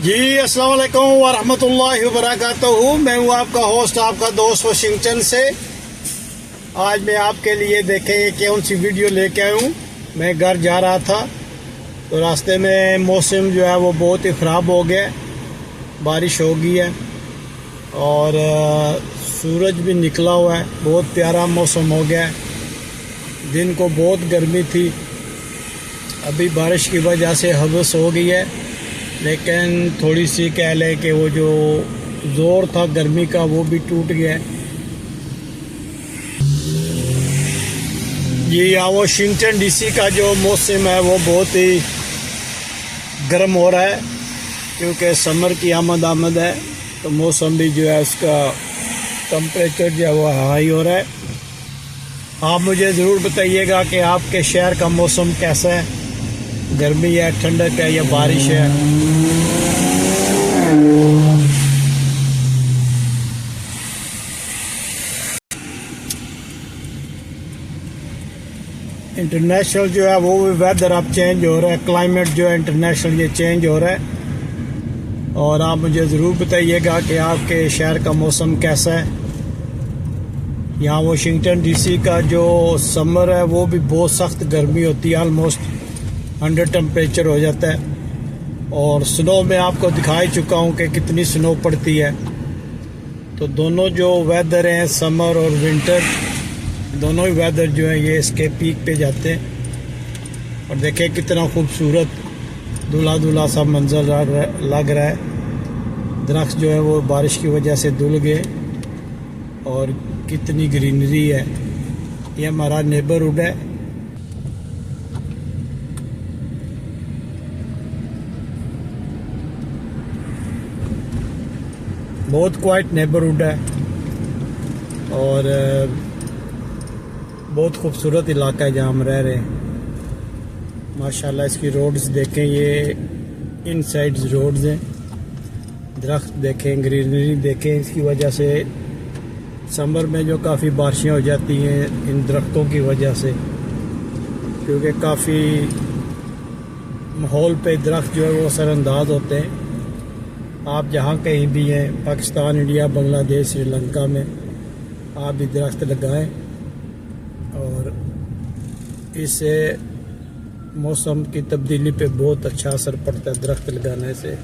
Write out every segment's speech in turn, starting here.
जी अस्सलाम वालेकुम वरहमतुल्लाहि वबरकातुहू। मैं हूँ आपका होस्ट, आपका दोस्त वाशिंगटन से। आज मैं आपके लिए देखेंगे कौन सी वीडियो लेके आया हूँ। मैं घर जा रहा था तो रास्ते में मौसम जो है वो बहुत ही ख़राब हो गया, बारिश हो गई है और सूरज भी निकला हुआ है। बहुत प्यारा मौसम हो गया है। दिन को बहुत गर्मी थी, अभी बारिश की वजह से हवस हो गई है, लेकिन थोड़ी सी कह लें कि वो जो ज़ोर था गर्मी का वो भी टूट गया है। ये यहाँ वाशिंगटन डीसी का जो मौसम है वो बहुत ही गर्म हो रहा है, क्योंकि समर की आमद है तो मौसम भी जो है उसका टेम्परेचर जो है वो हाई हो रहा है। आप मुझे ज़रूर बताइएगा कि आपके शहर का मौसम कैसा है, गर्मी है, ठंडक है या बारिश है। इंटरनेशनल जो है वो वेदर अब चेंज हो रहा है, क्लाइमेट जो है इंटरनेशनल ये चेंज हो रहा है। और आप मुझे ज़रूर बताइएगा कि आपके शहर का मौसम कैसा है। यहाँ वाशिंगटन डीसी का जो समर है वो भी बहुत सख्त गर्मी होती है, ऑलमोस्ट 100 टेम्परेचर हो जाता है। और स्नो में आपको दिखा ही चुका हूँ कि कितनी स्नो पड़ती है। तो दोनों जो वेदर हैं, समर और विंटर, दोनों ही वेदर जो है ये इसके पीक पे जाते हैं। और देखें कितना खूबसूरत धुला धुला सा मंजर लग रहा है। दरख्त जो है वो बारिश की वजह से धुल गए और कितनी ग्रीनरी है। ये हमारा नेबरहुड है। बहुत क्वाइट नेबरहुड है और बहुत खूबसूरत इलाका है जहाँ हम रह रहे हैं। माशाल्लाह इसकी रोड्स देखें, ये इन साइड रोड्स हैं। दरख्त देखें, ग्रीनरी देखें। इसकी वजह से समर में जो काफ़ी बारिशें हो जाती हैं इन दरख्तों की वजह से, क्योंकि काफ़ी माहौल पे दरख्त जो है वो असरअंदाज होते हैं। आप जहाँ कहीं भी हैं, पाकिस्तान, इंडिया, बांग्लादेश, श्रीलंका में, आप भी दरख्त लगाएं और इससे मौसम की तब्दीली पे बहुत अच्छा असर पड़ता है दरख्त लगाने से।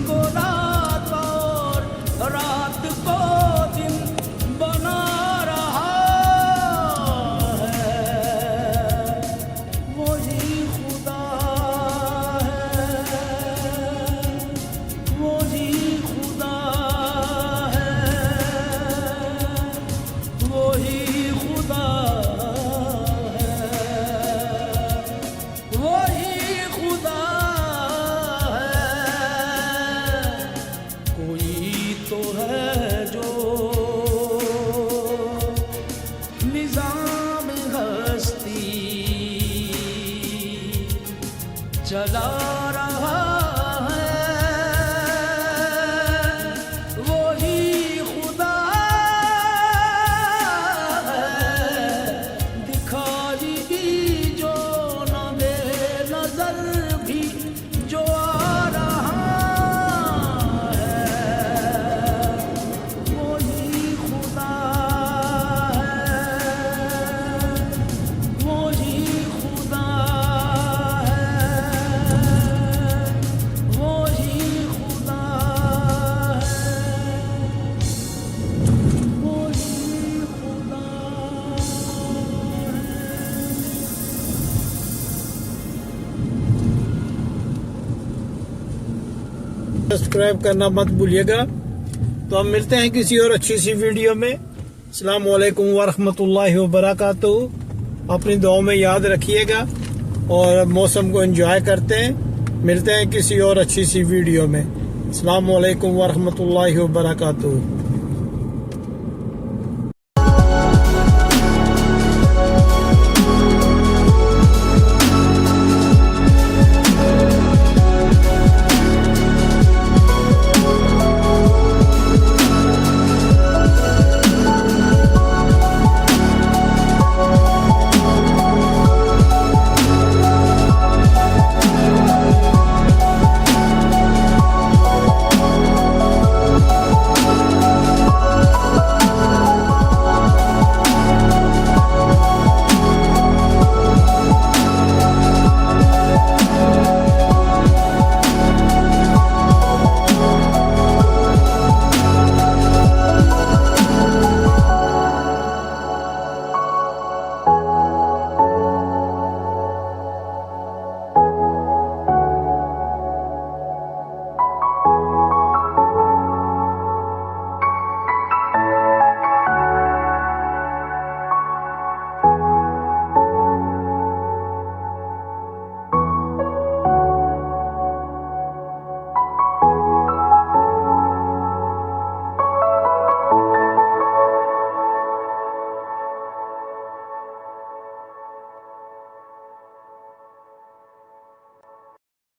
को रात और रात को दिन बना रहा है, वही खुदा है, वही खुदा है, वही खुदा है, वही खुदा है। कोई तो है जो निजाम हस्ती चला रहा है, वही खुदा है। दिखाई भी जो न दे नजर भी जो आ रहा है, वही खुदा है, वही खुदा है, वही खुदा सब्सक्राइब करना मत भूलिएगा। तो हम मिलते हैं किसी और अच्छी सी वीडियो में। अस्सलाम वालेकुम वरहमतुल्लाहि वबरकातुहू। अपनी दुआओं में याद रखिएगा और मौसम को एंजॉय करते हैं। मिलते हैं किसी और अच्छी सी वीडियो में। अस्सलाम वालेकुम वरहमतुल्लाहि वबरकातुहू।